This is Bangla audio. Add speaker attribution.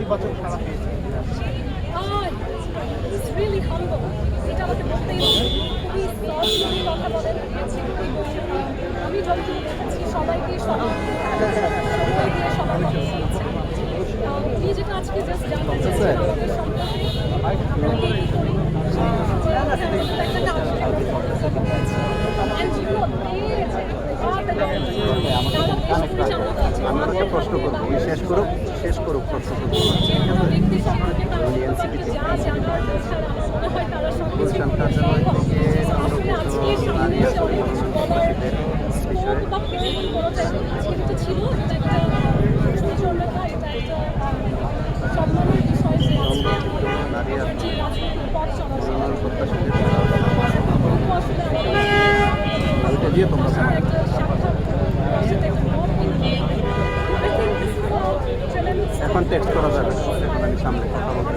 Speaker 1: ইতিবাচক সাড়া পেয়েছে?
Speaker 2: It's really humble. এটা আমাকে বলতেই হবে। খুবই সফটলি কথা বলেন এবং আমি যতটুকু দেখেছি সবাইকে সবার কথা বলছেন। উনি যেটা আজকে জাস্ট জানতে চেয়েছেন আমাদের সম্পর্কে আমরা কে কী করি
Speaker 1: আমি একটা প্রশ্ন করবো, শেষ করুক প্রশ্ন করবো। গুলশান কার্যালয় থেকে
Speaker 2: ছিল এটা একটা সুচর্যতা, এটা একটা সম্মানের বিষয় যে আজকে রাজনীতির পথ চলা
Speaker 1: দিয়ে তোমরা
Speaker 2: একটা সাক্ষাৎ সেটা একটা মত কিন্তু
Speaker 1: এখন টেক্সট করা যাবে, এখন আমি সামনে কথা বলতে